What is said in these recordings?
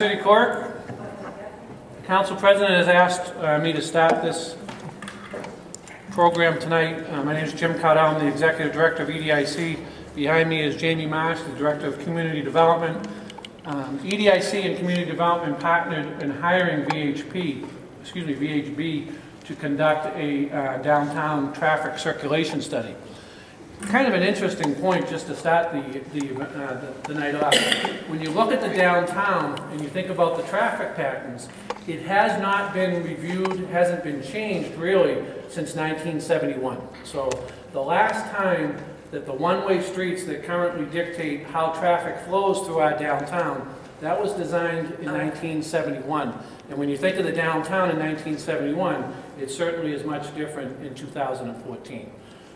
City Clerk, Council President has asked me to start this program tonight. My name is Jim Cowdell. I'm the Executive Director of EDIC. Behind me is Jamie Marsh, the Director of Community Development. EDIC and Community Development partnered in hiring VHB to conduct a downtown traffic circulation study. Kind of an interesting point just to start the night off. When you look at the downtown and you think about the traffic patterns, it has not been reviewed, hasn't been changed really since 1971. So the last time that the one-way streets that currently dictate how traffic flows through our downtown, that was designed in 1971. And when you think of the downtown in 1971, it certainly is much different in 2014.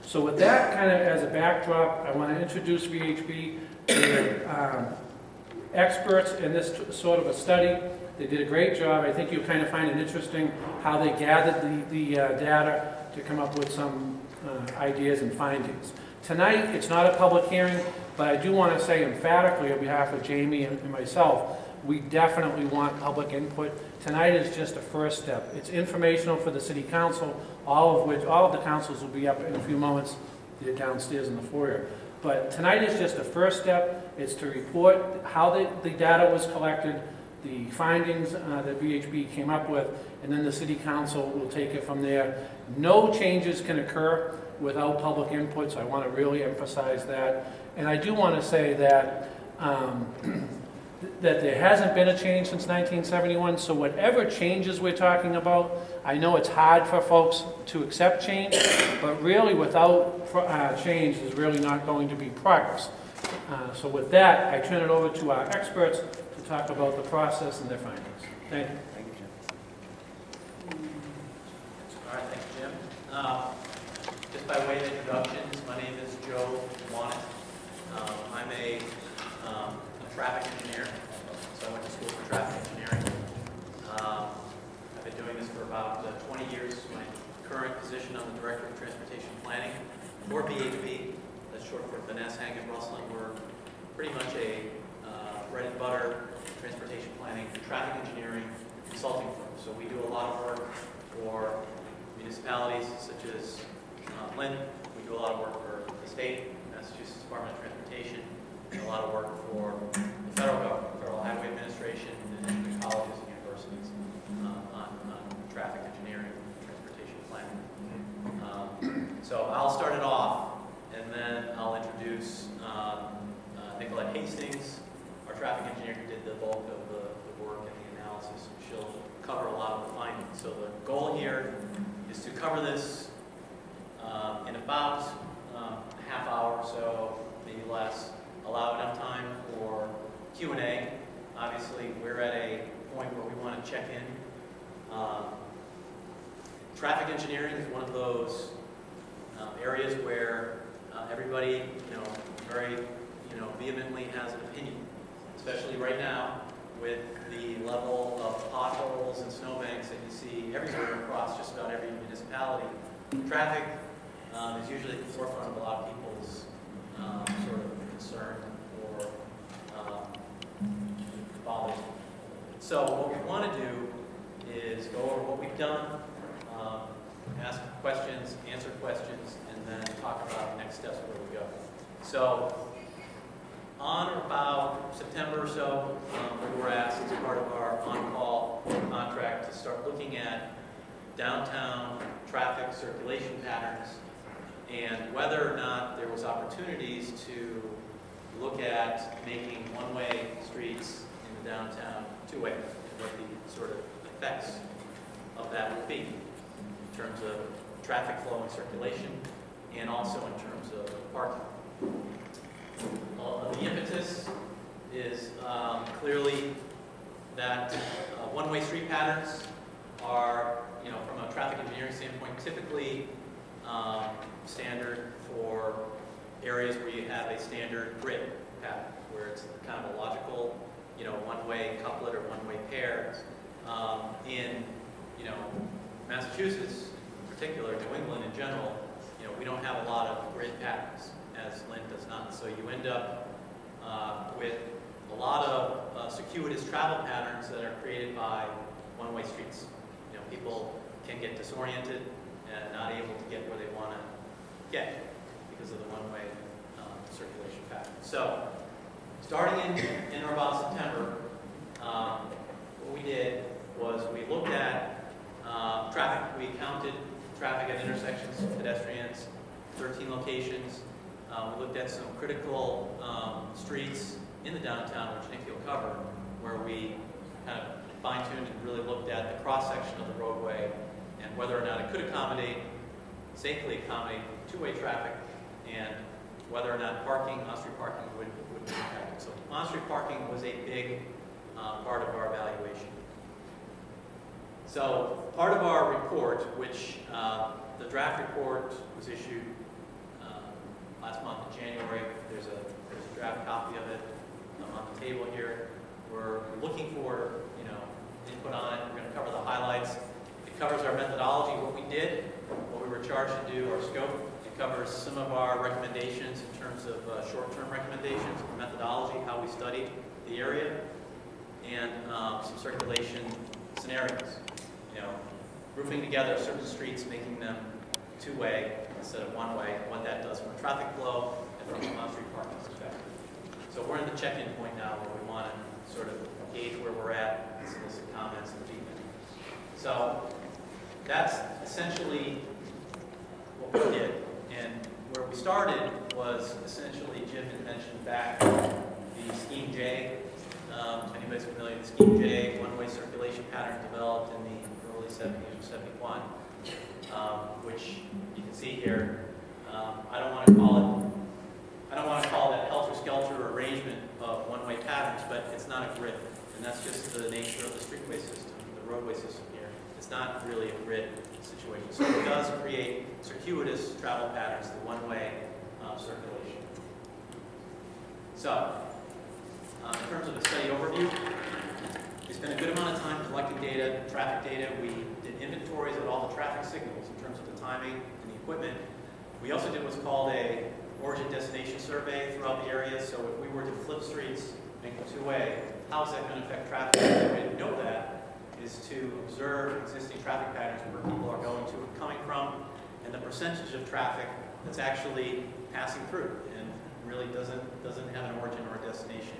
So with that kind of as a backdrop, I want to introduce VHB. They're experts in this sort of a study. They did a great job. I think you'll kind of find it interesting how they gathered the data to come up with some ideas and findings. Tonight, it's not a public hearing, but I do want to say emphatically on behalf of Jamie and myself, we definitely want public input. Tonight is just a first step. It's informational for the City Council, all of the councils will be up in a few moments. They're downstairs in the foyer. But tonight is just a first step. It's to report how the data was collected, the findings that VHB came up with, and then the City Council will take it from there. No changes can occur without public input, so I want to really emphasize that. And I do want to say that that there hasn't been a change since 1971, so whatever changes we're talking about, I know it's hard for folks to accept change, but really without change, there's really not going to be progress. So with that, I turn it over to our experts to talk about the process and their findings. Thank you. Thank you, Jim. All right, thank you, Jim. Just by way of introductions, my name is Joe Wannick. I'm a traffic engineer, so I went to school for traffic engineering. I've been doing this for about 20 years. My current position, I'm the Director of Transportation Planning for BHB. That's short for Vanessa Hang and Russell. We're pretty much a bread and butter transportation planning and traffic engineering consulting firm. So we do a lot of work for municipalities such as Lynn. We do a lot of work for the state, Massachusetts Department of Transportation, and a lot of work for the federal government, Federal Highway Administration, and colleges and universities on traffic engineering and transportation planning. So I'll start it off, and then I'll introduce Nicolette Hastings, our traffic engineer who did the bulk of the work and the analysis. She'll cover a lot of the findings. So the goal here is to cover this in about a half hour or so, maybe less. Allow enough time for Q&A. Obviously, we're at a point where we want to check in. Traffic engineering is one of those areas where everybody, very, vehemently has an opinion, especially right now with the level of potholes and snowbanks that you see everywhere across just about every municipality. Traffic is usually at the forefront of a lot of people's sort of concern or bothers. So what we want to do is go over what we've done, ask questions, answer questions, and then talk about the next steps where we go. So on or about September or so, we were asked as part of our on-call contract to start looking at downtown traffic circulation patterns and whether or not there was opportunities to look at making one-way streets in the downtown two-way, and what the sort of effects of that would be in terms of traffic flow and circulation, and also in terms of parking. The impetus is clearly that one-way street patterns are, from a traffic engineering standpoint, typically standard for areas where you have a standard grid pattern, where it's kind of a logical, one-way couplet or one-way pair. In, Massachusetts, in particular, New England in general, we don't have a lot of grid patterns, as Lynn does not. So you end up with a a lot of circuitous travel patterns that are created by one-way streets. You know, people can get disoriented and not able to get where they want to get because of the one-way circulation pattern. So, starting in or about September, what we did was we looked at traffic. We counted traffic at intersections, pedestrians, 13 locations. We looked at some critical streets in the downtown, which Nick will cover, where we kind of fine-tuned and really looked at the cross-section of the roadway and whether or not it could safely accommodate two-way traffic, and whether or not on-street parking would be impacted. So on-street parking was a big part of our evaluation. So part of our report, which the draft report was issued last month in January. There's a draft copy of it on the table here. We're looking for input on it. We're going to cover the highlights. It covers our methodology, what we did, what we were charged to do, our scope. It covers some of our recommendations in terms of short-term recommendations, methodology, how we studied the area, and some circulation scenarios. Grouping together certain streets, making them two-way instead of one-way, what that does from a traffic flow and from an on-street parking perspective. So we're in the check-in point now where we want to sort of gauge where we're at and solicit comments and feedback. So that's essentially what we did. And where we started was essentially, Jim had mentioned back the Scheme J. If anybody's familiar with Scheme J, one-way circulation pattern developed in the early 70s or 71, which you can see here. I don't want to call it helter-skelter arrangement of one-way patterns, but it's not a grid, and that's just the nature of the streetway system, the roadway system here. It's not really a grid situation, so it does create circuitous travel patterns, the one-way circulation. So, in terms of the study overview, we spent a good amount of time collecting data, traffic data. We did inventories of all the traffic signals in terms of the timing and the equipment. We also did what's called a origin destination survey throughout the area. So if we were to flip streets, make them two-way, how is that going to affect traffic? The way to know that is to observe existing traffic patterns where people are going to and coming from, and the percentage of traffic that's actually passing through and really doesn't have an origin or a destination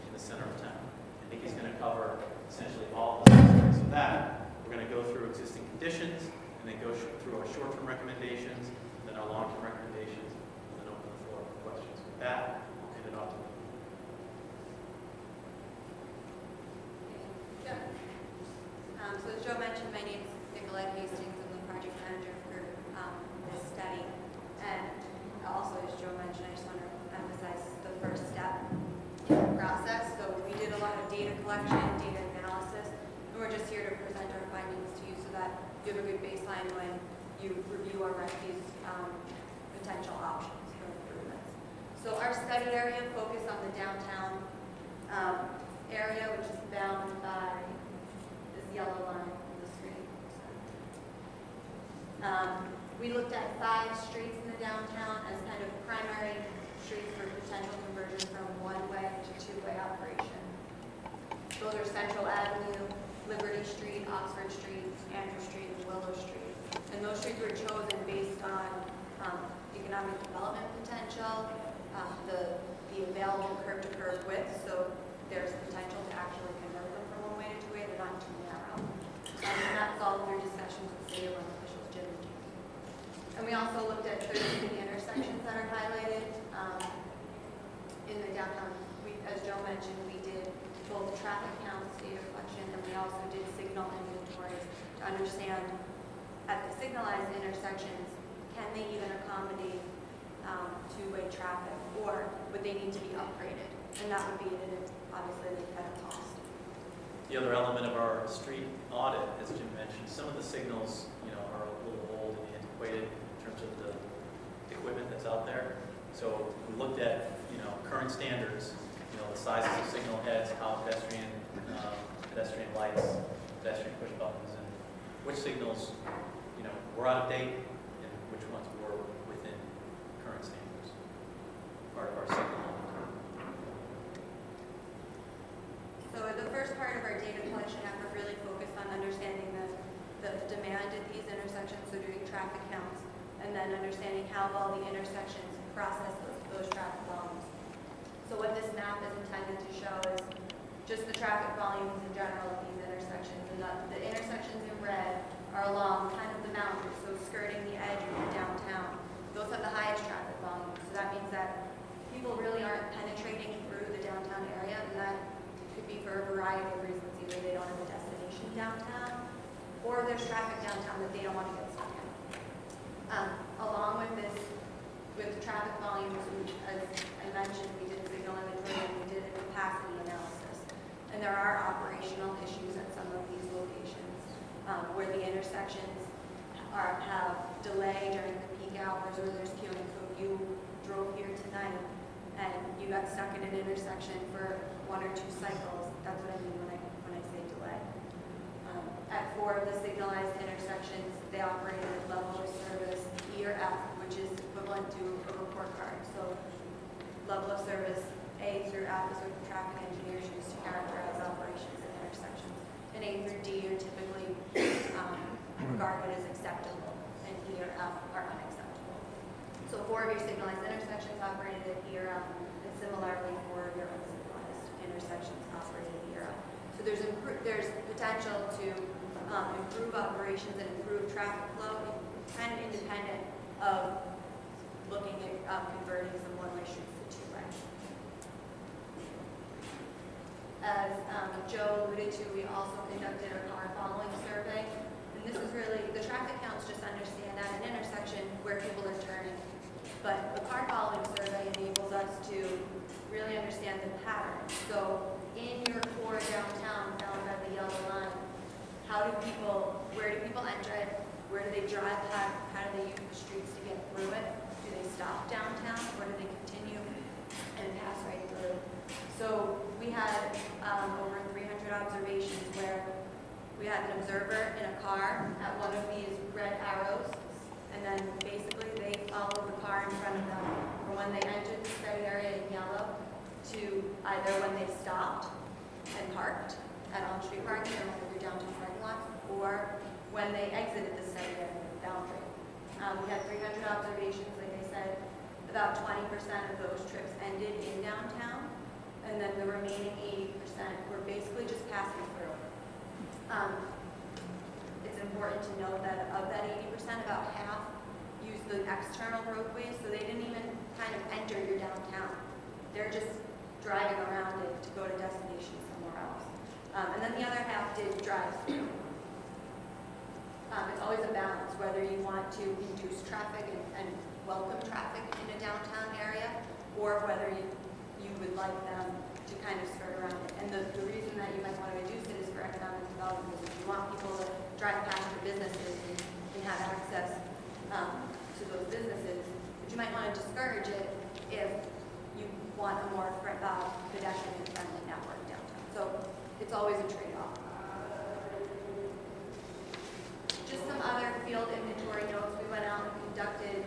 in the center of town. I think he's going to cover essentially all the specifics of that. We're going to go through existing conditions, and then go through our short-term recommendations, then our long-term recommendations, and then open the floor for questions. With that, I'll hand it off to you. Sure. So as Joe mentioned, my name is Nicolette Hastings. I'm the project manager for this study. And also, as Joe mentioned, I just want to emphasize the first step in the process. So we did a lot of data collection, data analysis, and we're just here to present our findings to you so that you have a good baseline when you review our these potential options for improvements. So our study area focused on the downtown area, which is bounded by this yellow line on the screen. We looked at 5 streets in the downtown as kind of primary streets for potential conversion from one-way to two-way operation. Those are Central Avenue, Liberty Street, Oxford Street, Andrew Street, and Willow Street. And those streets were chosen based on economic development potential, the available curb-to-curb width, so there's potential to actually convert them from one-way to two-way. They're not too narrow. And that's all through discussions with state and officials, Jim. And we also looked at 13 intersections that are highlighted in the downtown. As Joe mentioned, we did both traffic counts, data collection, and we also did signal inventories to understand at the signalized intersections, can they even accommodate two-way traffic, or would they need to be upgraded? And that would be obviously at a cost. The other element of our street audit, as Jim mentioned, some of the signals, are a little old and antiquated in terms of the equipment that's out there. So we looked at, current standards, the sizes of signal heads, how pedestrian lights, pedestrian push buttons, and which signals, were out of date and which ones were within current standards. Part of our signal. traffic counts, and then understanding how well the intersections process those traffic volumes. So what this map is intended to show is just the traffic volumes in general of these intersections, and the intersections in red are along kind of the boundary, so skirting the edge of the downtown. Those have the highest traffic volumes, so that means that people really aren't penetrating through the downtown area, and that could be for a variety of reasons. Either they don't have a destination downtown, or there's traffic downtown that they don't want to get stuck in. Along with this, with traffic volumes, as I mentioned, we did signal inventory and we did a capacity analysis. And there are operational issues at some of these locations where the intersections have delay during the peak hours or there's queuing. So if you drove here tonight and you got stuck in an intersection for 1 or 2 cycles, that's what I mean when I say delay. At 4 of the signalized intersections, they operated at level of service E or F, which is equivalent to a report card. So level of service A through F is what the traffic engineers use to characterize operations at intersections. And A through D are typically regarded as acceptable, and E or F are unacceptable. So 4 of your signalized intersections operated at E or F, and similarly 4 of your unsignalized intersections operated at E or F. So there's potential to improve operations and improve traffic flow, kind of independent of looking at converting some one-way streets to two-way. As Joe alluded to, we also conducted a car following survey. And this is really, the traffic counts just understand at an intersection where people are turning. But the car following survey enables us to really understand the pattern. So in your core downtown found by the yellow line, where do people enter it? Where do they drive? How do they use the streets to get through it? Do they stop downtown or do they continue and pass right through? So we had over 300 observations where we had an observer in a car at one of these red arrows, and then basically they followed the car in front of them from when they entered the study area in yellow to either when they stopped and parked at on-street parking or one of your downtown parking lots, or when they exited the study area boundary. We had 300 observations, like I said. About 20% of those trips ended in downtown, and then the remaining 80% were basically just passing through. It's important to note that of that 80%, about half used the external roadways, so they didn't even kind of enter your downtown. They're just driving around it to go to destinations somewhere else. And then the other half did drive through. It's always a balance, whether you want to reduce traffic and welcome traffic in a downtown area, or whether you would like them to kind of skirt around it. And the reason that you might want to reduce it is for economic development, because you want people to drive past your businesses and have access to those businesses. But you might want to discourage it if you want a more pedestrian-friendly network downtown. So it's always a trade-off. Just some other field inventory notes. We went out and conducted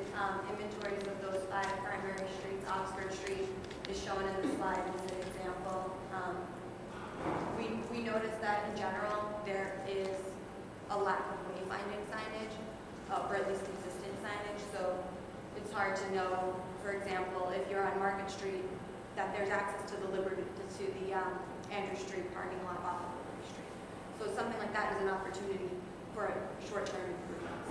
inventories of those 5 primary streets. Oxford Street is shown in the slide as an example. We noticed that in general there is a lack of wayfinding signage, or at least consistent signage. So it's hard to know, for example, if you're on Market Street, that there's access to the Andrew Street parking lot off of Liberty Street. So something like that is an opportunity for short-term improvements.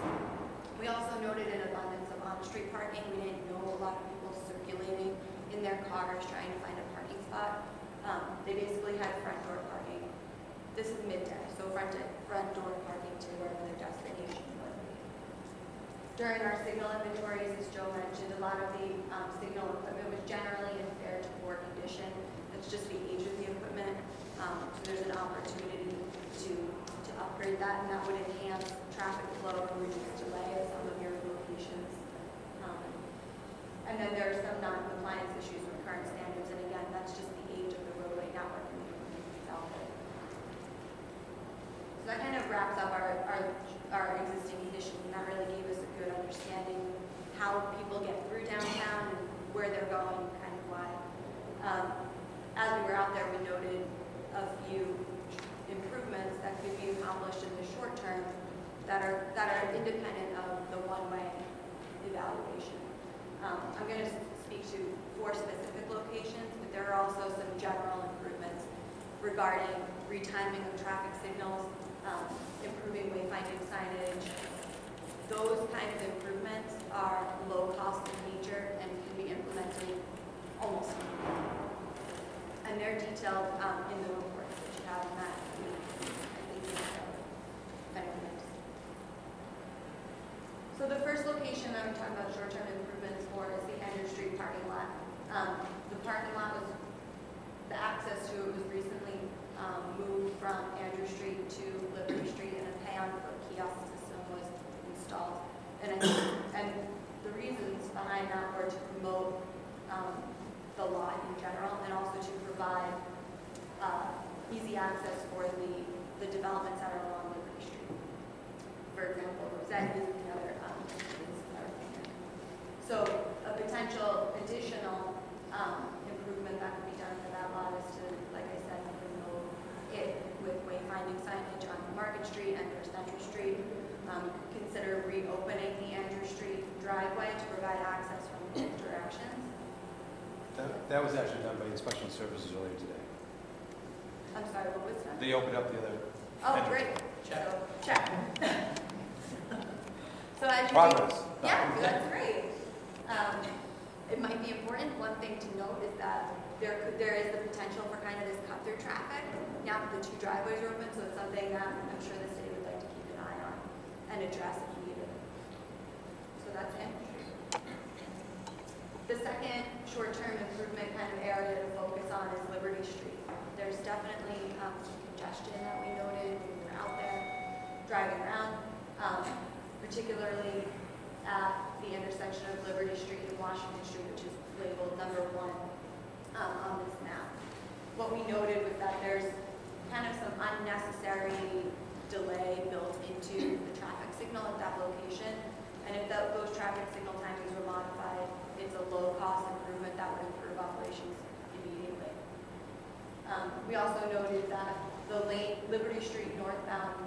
We also noted an abundance of on-street parking. We didn't know a lot of people circulating in their cars trying to find a parking spot. They basically had front door parking. This is midday, so front door parking to wherever their destination was. During our signal inventories, as Joe mentioned, a lot of the signal equipment was generally in fair to poor condition. It's just the age of the equipment. So there's an opportunity to upgrade that, and that would enhance traffic flow and reduce delay at some of your locations. And then there are some non-compliance issues with current standards, and again, that's just the age of the roadway network and the equipment itself. So that kind of wraps up our existing conditions, and that really gave us a good understanding how people get through downtown and where they're going, kind of why. As we were out there, we noted a few improvements that could be accomplished in the short term that are independent of the one-way evaluation. I'm going to speak to 4 specific locations, but there are also some general improvements regarding retiming of traffic signals, improving wayfinding signage. Those kind of improvements are low cost in nature and can be implemented almost immediately. And they're detailed in the reports that you have in that. So the first location that I'm talking about short-term improvements for is the Andrew Street parking lot. The parking lot was, the access to it was recently moved from Andrew Street to Liberty Street, and a pay-on-foot kiosk system was installed. And the reasons behind that were to promote the lot in general, and also to provide easy access for the developments that are along Liberty Street. For example, Rosette is the other streets that are here. So a potential additional improvement that can be done for that lot is to, like I said, promote it with wayfinding signage on Market Street and for Central Street. Consider reopening the Andrew Street driveway to provide access from both directions. That was actually done by Inspection Services earlier today. I'm sorry, what was that? They opened up the other. Oh, great. Check. So, check. So as you Progress. yeah, that's great. It might be important. One thing to note is that there is the potential for kind of this cut-through traffic. Now that the 2 driveways are open, so it's something that I'm sure the city would like to keep an eye on and address if needed. So that's it. The second short-term improvement kind of area to focus on is Liberty Street. There's definitely some congestion that we noted when we were out there driving around, particularly at the intersection of Liberty Street and Washington Street, which is labeled number 1 on this map. What we noted was that there's kind of some unnecessary delay built into the traffic signal at that location, and if those traffic signal timings were modified, it's a low-cost improvement that would improve operations immediately. We also noted that the Liberty Street northbound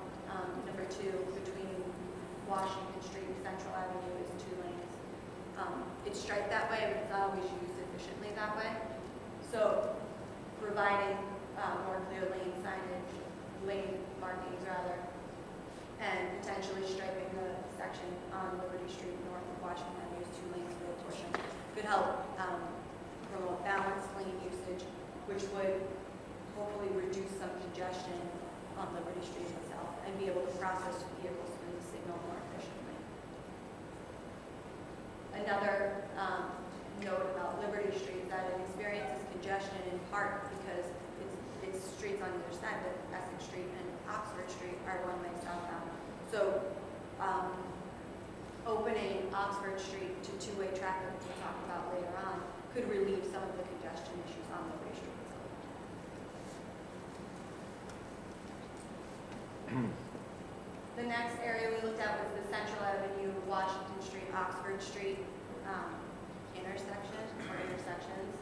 number 2 between Washington Street and Central Avenue is 2 lanes. It's striped that way, but it's not always used efficiently that way. So providing more clear lane signage, lane markings rather, and potentially striping the section on Liberty Street north of Washington Avenue's 2 lanes for a portion could help promote balanced lane usage, which would hopefully reduce some congestion on Liberty Street itself and be able to process vehicles through the signal more efficiently. Another note about Liberty Street is that it experiences congestion in part because its streets on either side, but Essex Street and Oxford Street are one-way southbound. So opening Oxford Street to 2-way traffic, which we'll talk about later on, could relieve some of the congestion issues on Liberty Street itself. The next area we looked at was the Central Avenue, Washington Street, Oxford Street intersections.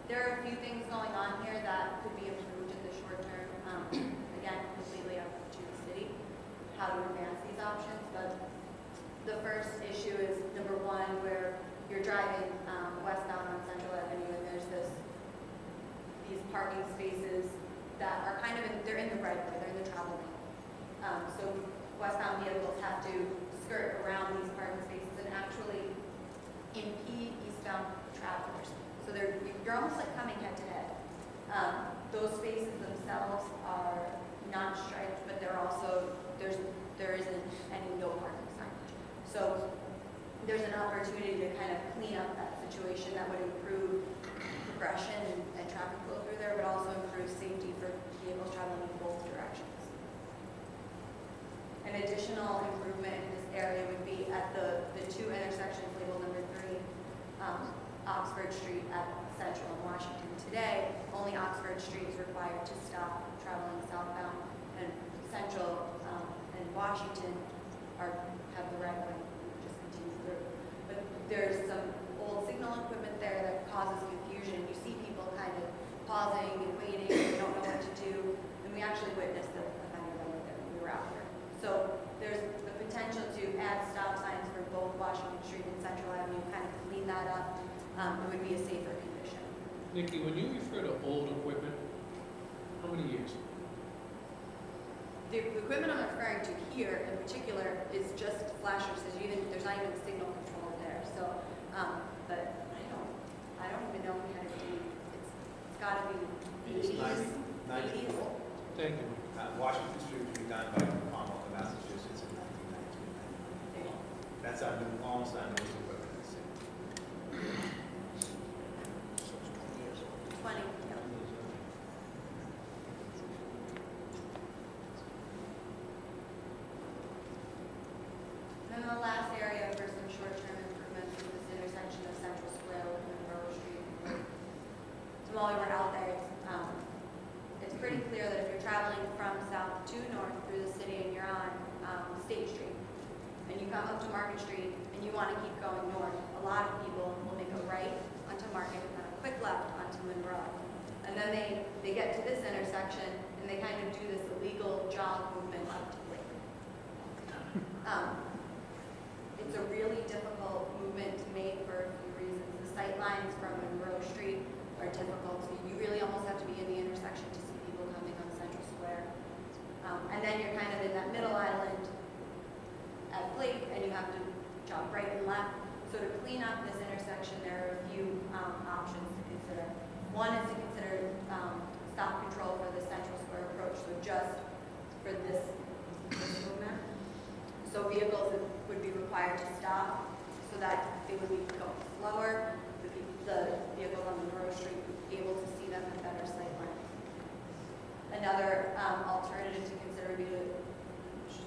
There are a few things going on here that could be improved in the short term. Again, completely up to the city how to advance these options. But the first issue is number 1, where you're driving westbound on Central Avenue, and there's these parking spaces that are kind of they're in the right way, they're in the travel lane. So westbound vehicles have to skirt around these parking spaces and actually impede eastbound travelers. So you're almost like coming head to head. Those spaces themselves are not striped, but they're also, there isn't any no parking signage. So there's an opportunity to kind of clean up that situation that would improve progression and traffic flow through there, but also improve safety for vehicles traveling in both directions. An additional improvement in this area would be at the 2 intersections labeled number 3, Oxford Street at Central and Washington. Today, only Oxford Street is required to stop traveling southbound, and Central and Washington have the right way to just continue through. But there's some old signal equipment there that causes confusion. You see people kind of pausing and waiting, and don't know what to do, and we actually witnessed a offender right there when we were out here. So there's Nikki, when you refer to old equipment, how many years? The equipment I'm referring to here in particular is just flashers. There's not even a signal control there. So, but I don't even know if we had a date. It's got to be It's 80s. 94. Thank you. Washington Street was redone by Commonwealth of Massachusetts in 1919. That's our new, almost our newest equipment. 20. Yeah. And then the last area for some short-term improvements is this intersection of Central Square with Monroe Street. So while we were out there, it's pretty clear that if you're traveling from south to north through the city and you're on State Street, and you come up to Market Street and you want to keep going north, a lot of people will make a right onto Market and a quick left onto Monroe. And then they get to this intersection and they kind of do this illegal jog movement up to Lake. It's a really difficult movement to make for a few reasons. The sight lines from Monroe Street are difficult. So you really almost have to be in the intersection to see people coming on Central Square. And then you're kind of in that middle island at Blake, and you have to jog right and left. So to clean up this intersection, there are a few options to consider. One is to consider stop control for the Central Square approach, so just for this movement. So vehicles would be required to stop so that they would be going slower. The vehicles on Monroe Street would be able to see them in better sight lines. Another alternative to consider would be to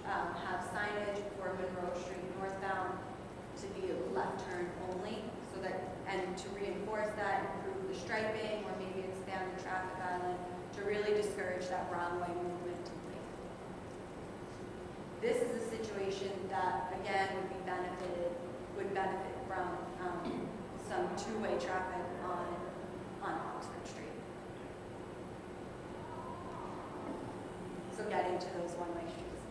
have signage for Monroe Street northbound to be left turn only, so that, and to reinforce that, improve the striping, or maybe expand the traffic island to really discourage that wrong way movement. This is a situation that, again, would benefit from some two-way traffic on Oxford Street. So getting to those one-way streets.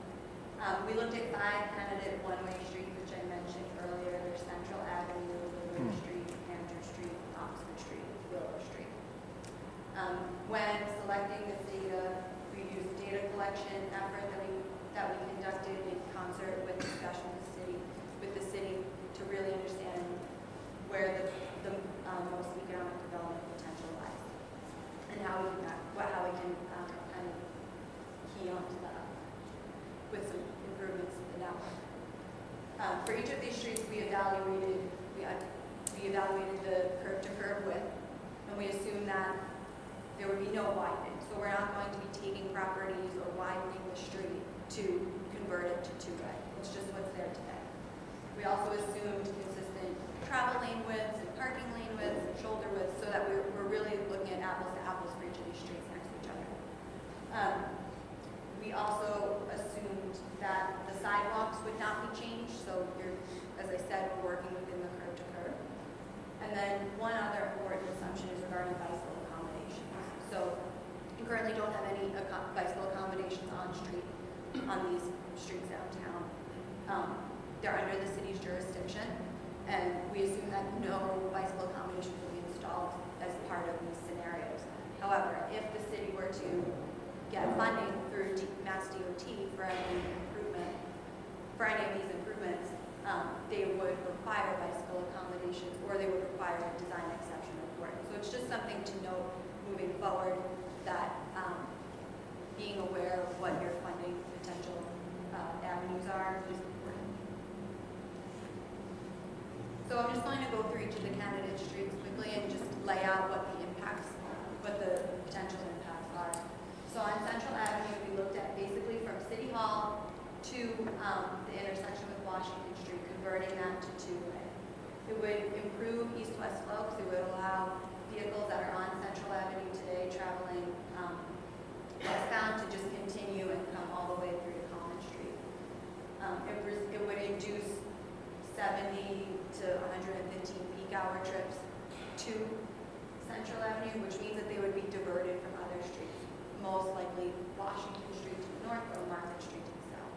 We looked at 5 candidate one-way streets, which I mentioned earlier. There's Central Avenue, Liberty Street, Hampton Street, Oxford Street, Willow Street. When selecting this data, we used a data collection effort that we conducted in concert with discussion with the city to really understand where the most economic development potential lies, and how we can kind of key onto that with some improvements in the network. For each of these streets, we evaluated the curb-to-curb width, and we assumed that there would be no widening. So we're not going to be taking properties or widening the street to convert it to two-way. It's just what's there today. We also assumed consistent travel lane widths and parking lane widths and shoulder widths, so that we're really looking at apples to apples for each of these streets next to each other. We also assumed that the sidewalks would not be changed, so as I said, we're working within the curb to curb. And then one other important assumption is regarding bicycle accommodations. So we currently don't have any bicycle accommodations on these streets downtown. They're under the city's jurisdiction, and we assume that no bicycle accommodations will be installed as part of these scenarios. However, if the city were to get funding through Mass DOT for any of these improvements, they would require bicycle accommodations, or they would require a design exception report. So it's just something to note moving forward, that being aware of what your funding potential avenues are is important. So I'm just going to go through each of the candidate streets quickly and just lay out what the potential impacts are. So on Central Avenue, we looked at basically from City Hall to the intersection with Washington Street, converting that to two-way. It would improve east-west flow, because it would allow vehicles that are on Central Avenue today traveling westbound to just continue and come all the way through to Common Street. It would induce 70 to 115 peak hour trips to Central Avenue, which means that they would be diverted from other streets, most likely Washington Street to the north or Market Street to the south.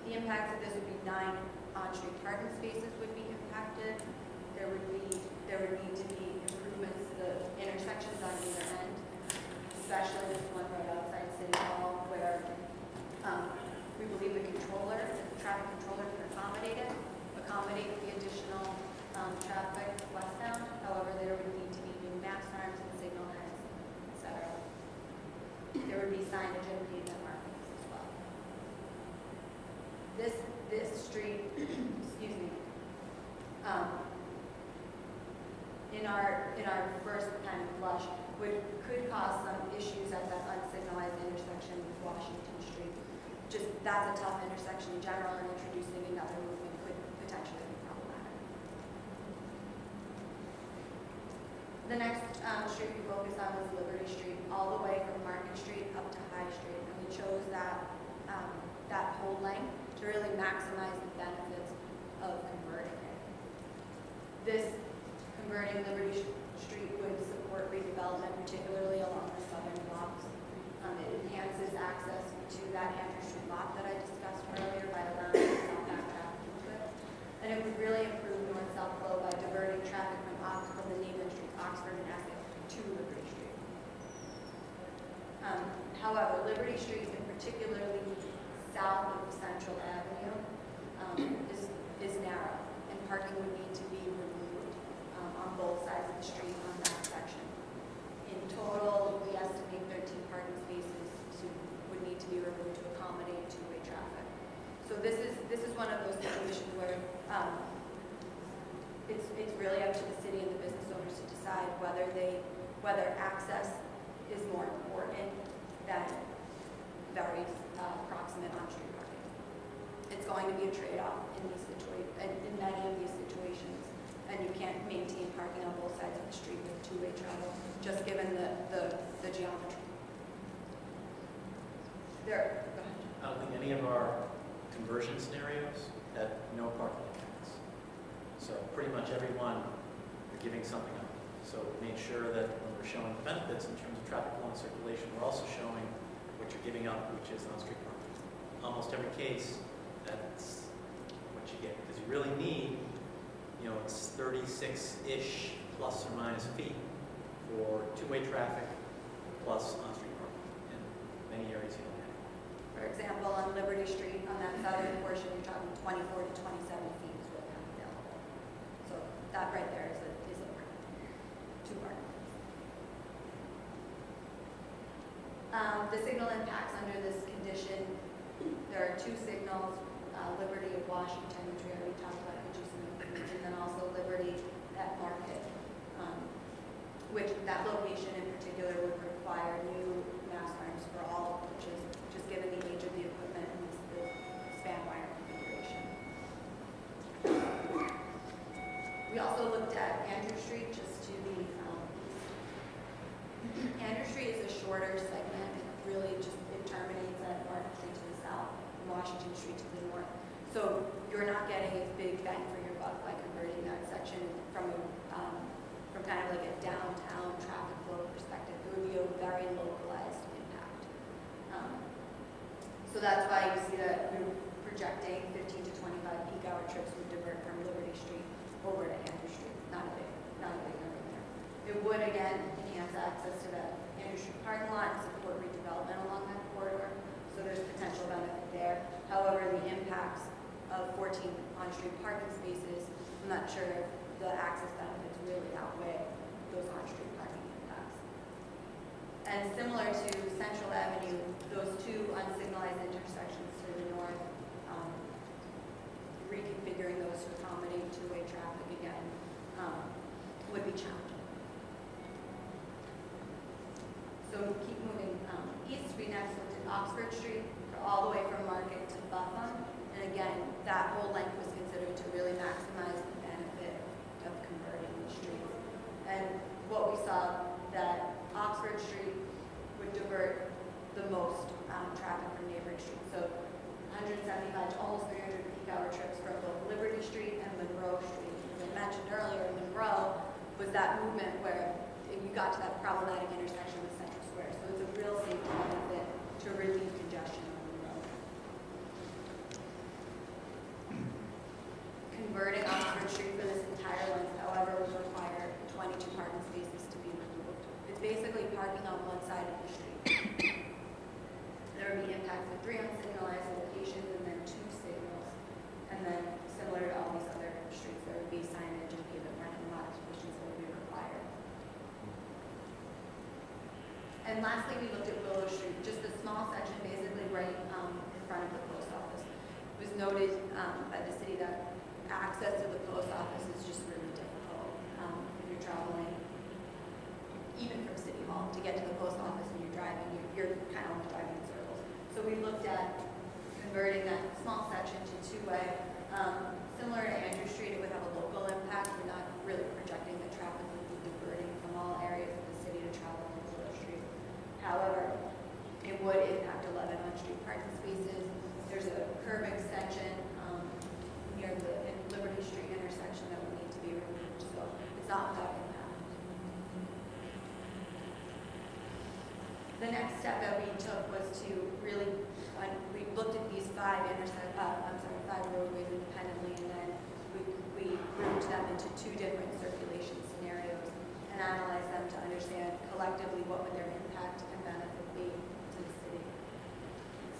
The impacts of this would be 9 on-street parking spaces would be impacted. There would need to be improvements the intersections on either end, especially this one right outside City Hall where we believe the traffic controller can accommodate the additional traffic westbound. However, there would need to be new mass arms and signal heads, etc. There would be signage and pavement markings as well. This street, excuse me, in our first kind of blush, could cause some issues at that unsignalized intersection with Washington Street. Just that's a tough intersection in general, and introducing another movement could potentially be problematic. The next street we focused on was Liberty Street, all the way from Market Street up to High Street, and we chose that whole length to really maximize the benefits of converting it. This converting Liberty Street would support redevelopment, particularly along the southern blocks. It enhances access to that Andrew Street lot that I discussed earlier by allowing southbound traffic into it. And it would really improve north-south flow by diverting traffic from the neighboring streets, Oxford and Essex, to Liberty Street. However, Liberty Street, and particularly south of Central Avenue, is narrow, and parking would need to be removed on both sides of the street on that section. In total, we estimate 13 parking spaces would need to be removed to accommodate two-way traffic. So this is one of those situations where it's really up to the city and the business owners to decide whether access is more important than very proximate on-street parking. It's going to be a trade-off in many of these situations, and you can't maintain parking on both sides of the street with two-way travel, just given the geometry. Go ahead. I don't think any of our conversion scenarios had no parking accounts. So pretty much everyone, we're giving something up. So we made sure that when we're showing the benefits in terms of traffic flow and circulation, we're also showing what you're giving up, which is on-street parking. Almost every case, that's what you get, because you really need, it's 36-ish plus or minus feet for two-way traffic plus on-street parking. In many areas you don't have. For example, on Liberty Street, on that southern portion, you're talking 24 to 27 feet is what we have available. So that right there is two parking. The signal impacts under this condition, there are two signals, Liberty of Washington, which we already talked about, which is and then also Liberty at Market, which that location in particular would require new mass arms for all of which is just given the age of the equipment and the span wire configuration. We also looked at Andrew Street just to the east. Andrew Street is a shorter segment. Really just it terminates at Market Street to the south and Washington Street to the north. So you're not getting a big bang for your buck by converting that section from kind of like a downtown traffic flow perspective. It would be a very localized impact. So that's why you see that we're projecting 15 to 25 peak hour trips would divert from Liberty Street over to Andrew Street. Not a big number there. It would again enhance access to that Andrew Street parking lot and support redevelopment along that corridor. So there's potential benefit there. However, the impacts of 14 on-street parking spaces, I'm not sure if the access benefits really outweigh those on-street parking impacts. And similar to Central Avenue, those two unsignalized intersections to the north, reconfiguring those to accommodate two-way traffic again would be challenging. So keep moving east. We next looked at Oxford Street, all the way from Market to Buffum. And again, that whole length was considered to really maximize the benefit of converting the street. And what we saw that Oxford Street would divert the most traffic from neighboring streets. So 175 to almost 300 peak hour trips from both Liberty Street and Monroe Street. As I mentioned earlier, Monroe was that movement where you got to that problematic intersection with Central Square. So it's a real safety benefit to relieve congestion on Monroe. Converting Oxford Street for this entire length, however, would require 22 parking spaces to be with 3 unsignalized locations and then 2 signals. And then similar to all these other streets, there would be signage and pavement marking modifications that would be required. And lastly, we looked at Willow Street, just a small section basically right in front of the post office. It was noted by the city that access to the post office is just really difficult if you're traveling, even from City Hall, to get to the post office and you're driving, you're kind of driving in circles. So we looked at converting that small section to 2-way. Similar to Andrew Street, it would have a local impact. We're not really projecting that traffic would be diverting from all areas of the city to travel on Willow Street. However, it would impact 11 on-street parking spaces. There's a curb extension near the Liberty Street intersection that would need to be removed, so it's not without impact. The next step that we took was to really, we looked at these 5 roadways independently, and then we grouped them into 2 different circulation scenarios and analyzed them to understand collectively what would their impact and benefit be to the city.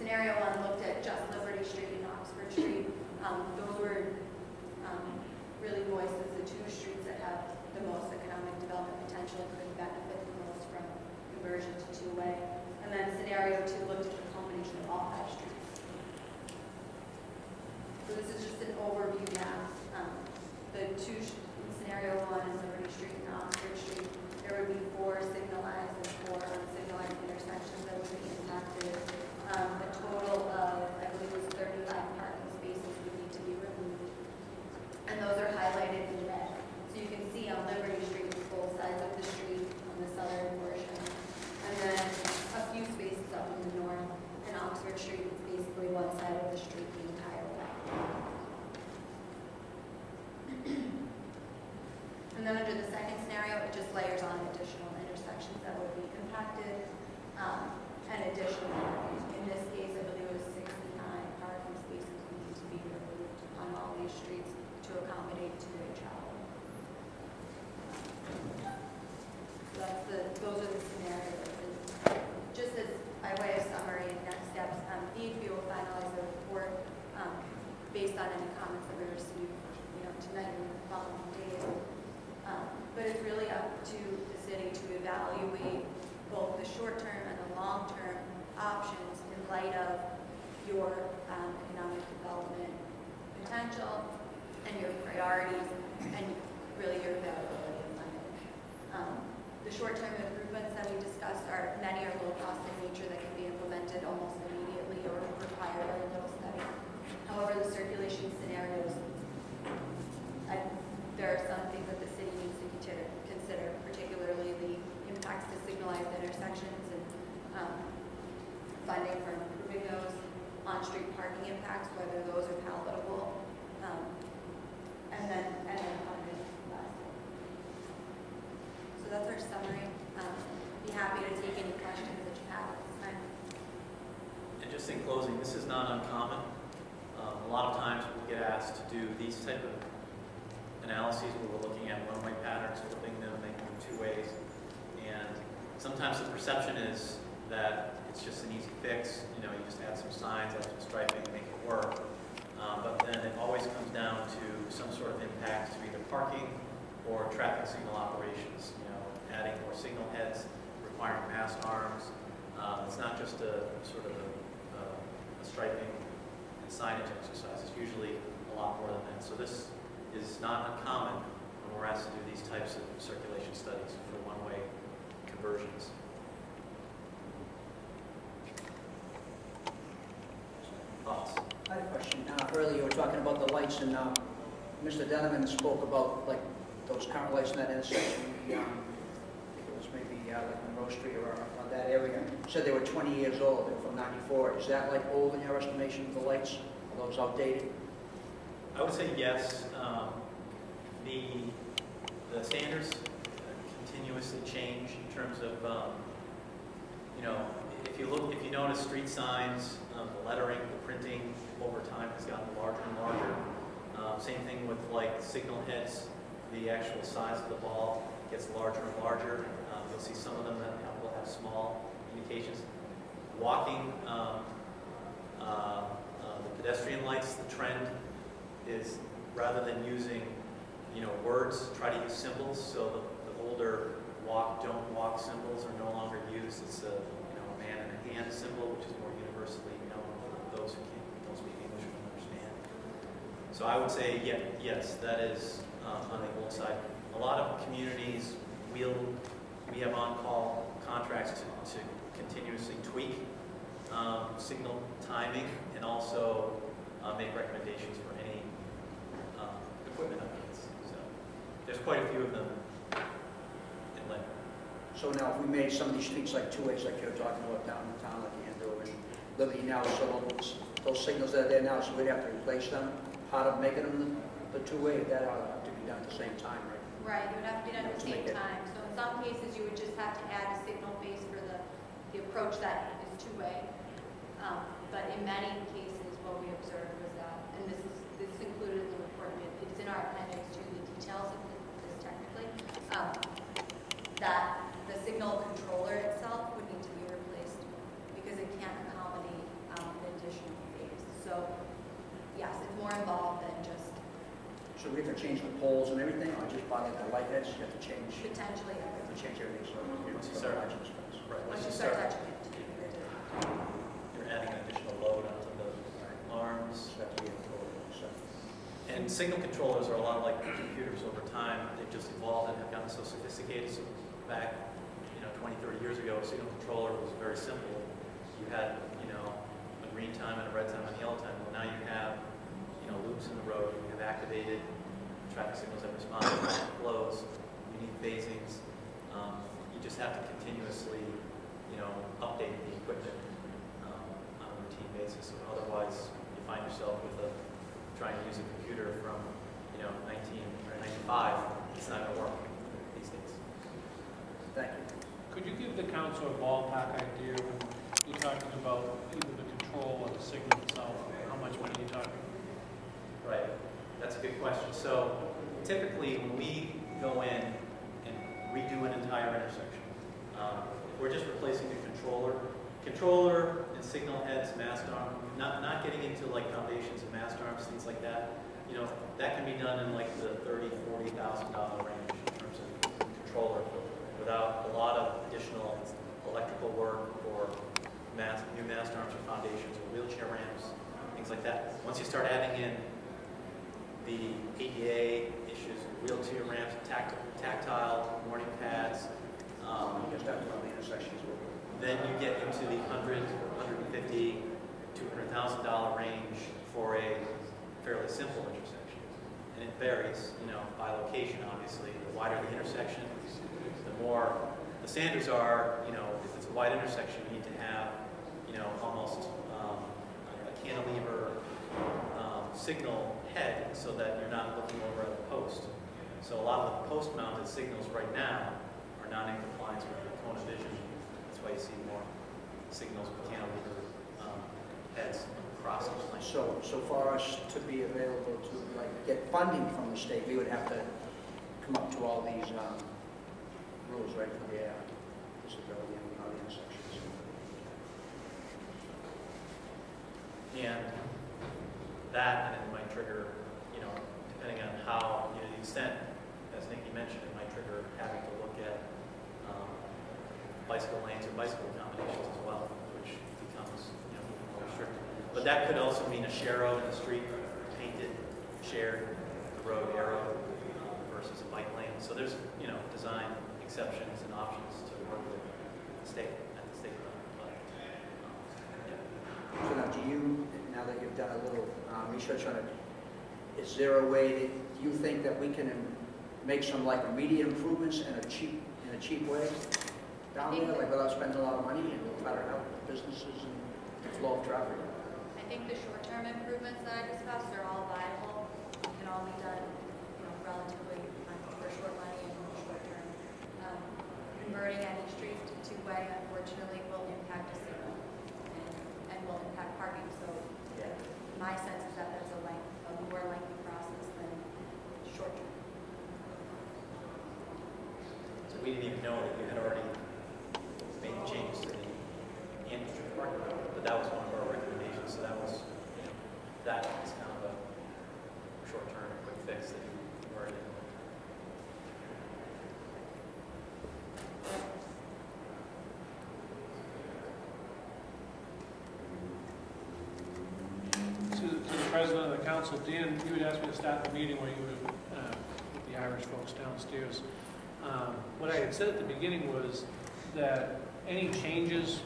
Scenario 1 looked at just Liberty Street and Oxford Street. Those were really voiced as the 2 streets that have the most economic development potential and could benefit the most from conversion to 2-way. And then scenario 2 looked at the combination of all 5 streets. So this is just an overview map. Scenario 1 is Liberty Street and Oxford Street. There would be 4 signalized and 4 unsignalized intersections that would be impacted. A total of, I believe it was 35 parking spaces would need to be removed. And those are highlighted in red. So you can see on Liberty Street, both sides of the street on the southern portion. And then a few spaces up in the north. And Oxford Street is basically one side of the street the entire way. And then under the second scenario, it just layers on additional intersections that would be impacted. And additionally, in this case, I believe it was 69 parking spaces would need to be removed on all these streets to accommodate 2-way travel. So those are the scenarios. And just as by way of summary and next steps, DEP will finalize the report based on any comments that we receive, tonight and the following days. But it's really up to the city to evaluate both the short-term and the long-term options in light of your economic development potential and your priorities and really your availability of funding. The short-term improvements that we discussed are many are low-cost in nature that can be implemented almost immediately or require very little study. However, the circulation scenarios, there are some things that the city needs to consider, particularly the impacts to signalized intersections and funding for improving those, on-street parking impacts, whether those are palatable, and then funding lastly. So that's our summary. Be happy to take any questions that you have at this time. And just in closing, this is not uncommon. A lot of times we get asked to do these type of analyses where we're looking at one-way patterns, flipping them, making them 2 ways. And sometimes the perception is that it's just an easy fix. You just add some signs, add some striping, make it work. But then it always comes down to some sort of impact to either parking or traffic signal operations. Adding more signal heads, requiring mast arms. It's not just a sort of a striping and signage exercise. It's usually a lot more than that. So this is not uncommon when we're asked to do these types of circulation studies for one-way conversions. Thoughts? I had a question. Earlier you were talking about the lights, and Mr. Denneman spoke about those current lights in that intersection. I think it was maybe Monroe Street or around that area. You said they were 20 years old. They were from '94. Is that old in your estimation of the lights? Are those outdated? I would say yes. The standards continuously change in terms of, if you notice street signs, the lettering, the printing over time has gotten larger and larger. Same thing with signal heads. The actual size of the ball gets larger and larger. You'll see some of them that will have small indications. Walking trend is rather than using, words, try to use symbols. So the older walk, don't walk symbols are no longer used. It's a, man and a hand symbol, which is more universally known for those who don't speak English and understand. So I would say, yes, that is on the old side. A lot of communities, we have on-call contracts to continuously tweak signal timing and also make recommendations for any equipment updates. So there's quite a few of them in Lynn. So now, if we made some of these streets like 2-ways, like you're talking about downtown, like Andover and Liberty now, so those signals that are there now, so we'd have to replace them. Part of making them the 2-way, that ought to have to be done at the same time, right? Right, it would have to be done at the To make same it- time. So in some cases, you would just have to add a signal face for the approach that is two-way. But in many cases, what we observed was that, and this is included in the report, it's in our appendix to the details of this technically, that the signal controller itself would need to be replaced because it can't accommodate an additional phase. So yes, it's more involved than just So we have to change the poles and everything, or just by the light heads, you have to change, you potentially have everything. to change everything, so Once you for the start- lights and stuff. Right. Once you start touching it. You're adding an additional load onto the arms. So that we have to go, so. And signal controllers are a lot like computers over time. They've just evolved and have gotten so sophisticated. So back, 20, 30 years ago, a signal controller was very simple. You had, a green time and a red time and a yellow time. Well, now you have, loops in the road. You have activated traffic signals that respond to traffic flows. You need phasings. You just have to continuously, update the equipment on a routine basis. Otherwise, you find yourself with trying to use a computer from 1995. It's not going to work these days. Thank you. Could you give the council a ballpark idea when you're talking about either the control or the signal itself? How much money are you talking? Right. That's a good question. So typically, when we go in and redo an entire intersection, we're just replacing the controller and signal heads, mast arm. Not getting into like foundations and mast arms, things like that. That can be done in like the $30,000, $40,000 range in terms of controller, without a lot of additional electrical work or new mast arms or foundations or wheelchair ramps, things like that. Once you start adding in the ADA issues, wheelchair ramps, tactile warning pads, Because that's one of the intersections. then you get into the $100,000, $150,000, $200,000 range for a fairly simple intersection. And it varies, by location, obviously. The wider the intersection, the more the standards are, if it's a wide intersection, you need to have, almost a cantilever signal head so that you're not looking over at the post. So a lot of the post-mounted signals right now are not in compliance with the cone of vision. That's why you see more signals with cantilever heads across those lanes. So for us to be available to get funding from the state, we would have to come up to all these rules, right, for the disability and all the intersections. And that, and it might trigger, depending on how, the extent, as Nikki mentioned, it might trigger having to look at bicycle lanes or bicycle accommodations as well, which becomes, more restricted. But that could also mean a share road in the street, painted, shared, the road arrow versus a bike lane. So there's, design exceptions and options to work with the state, at the state level. But, So now, now that you've done a little research on it, is there a way that you think that we can make some immediate improvements in a cheap way down there, without spending a lot of money, and we'll try to help businesses and the flow of traffic? I think the short-term improvements that I discussed are all viable, can all be done, relatively for short money and short term. Converting any streets to two-way, unfortunately, will impact a signal and will impact parking. So my sense is that that's a more lengthy process than short term. So we didn't even know that you had already made changes to the infrastructure part, but that was one of our recommendations. So that was kind of a short-term quick fix that you've already To the President of the Council, Dan, you had asked me to start the meeting where you were with the Irish folks downstairs. What I had said at the beginning was that any changes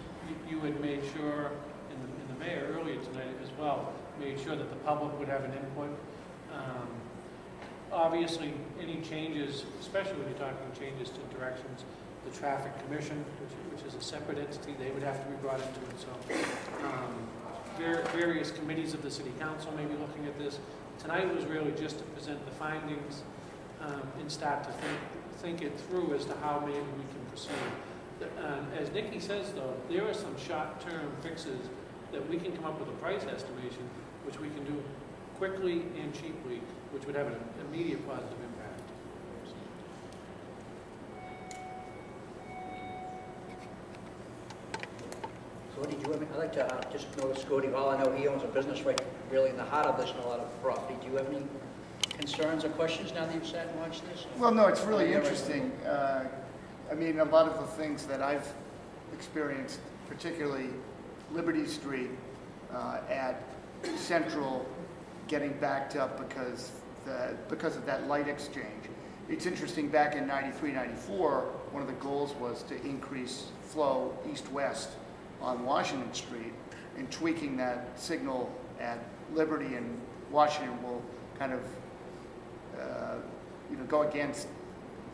you had made sure, and the mayor earlier tonight as well, made sure that the public would have an input. Obviously, any changes, especially when you're talking changes to directions, the Traffic Commission, which is a separate entity, they would have to be brought into it. So various committees of the City Council may be looking at this. Tonight was really just to present the findings and start to think it through as to how maybe we can proceed. As Nikki says, though, there are some short-term fixes that we can come up with a price estimation, which we can do quickly and cheaply, which would have an immediate positive impact. Scotty, do you have any, I'd like to just know Scotty Hall. I know he owns a business right really in the heart of this and a lot of property. Do you have any concerns or questions now that you've sat and watched this? Well, no, it's really interesting. I mean, a lot of the things that I've experienced, particularly Liberty Street at Central, getting backed up because of that light exchange. It's interesting, back in 93, 94, one of the goals was to increase flow east-west on Washington Street, and tweaking that signal at Liberty and Washington will kind of go against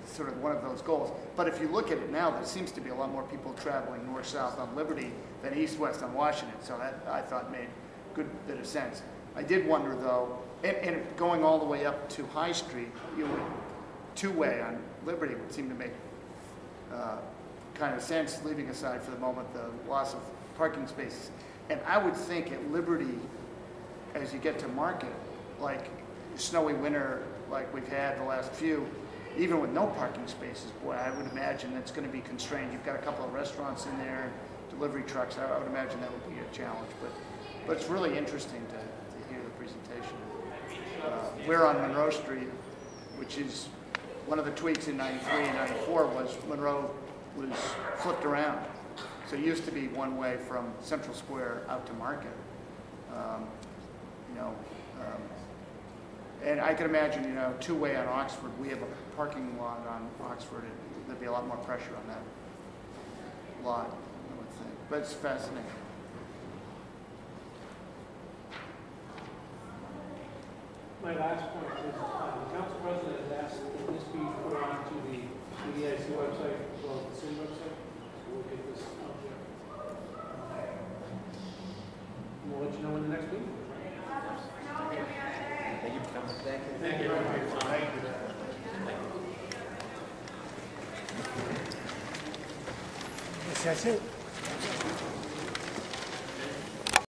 sort of one of those goals. But if you look at it now, there seems to be a lot more people traveling north-south on Liberty than east-west on Washington, so that I thought made a good bit of sense. I did wonder, though, and going all the way up to High Street, two-way on Liberty would seem to make kind of sense, leaving aside for the moment the loss of parking spaces. And I would think at Liberty, as you get to Market, like snowy winter like we've had the last few, even with no parking spaces, boy, I would imagine that's going to be constrained. You've got a couple of restaurants in there, delivery trucks. I would imagine that would be a challenge. But it's really interesting to hear the presentation. We're on Monroe Street, which is one of the tweaks in 93 and 94 was Monroe was flipped around. So it used to be one way from Central Square out to Market. And I can imagine, two-way on Oxford. We have a parking lot on Oxford. There'd be a lot more pressure on that lot, I would think. But it's fascinating. My last point is the Council President has asked that this be put onto the EDIC website as well as the city website. So we'll get this out there. We'll let you know in the next meeting. Thank you for coming. Thank you. Thank you very much. Thank you. Yes, that's it.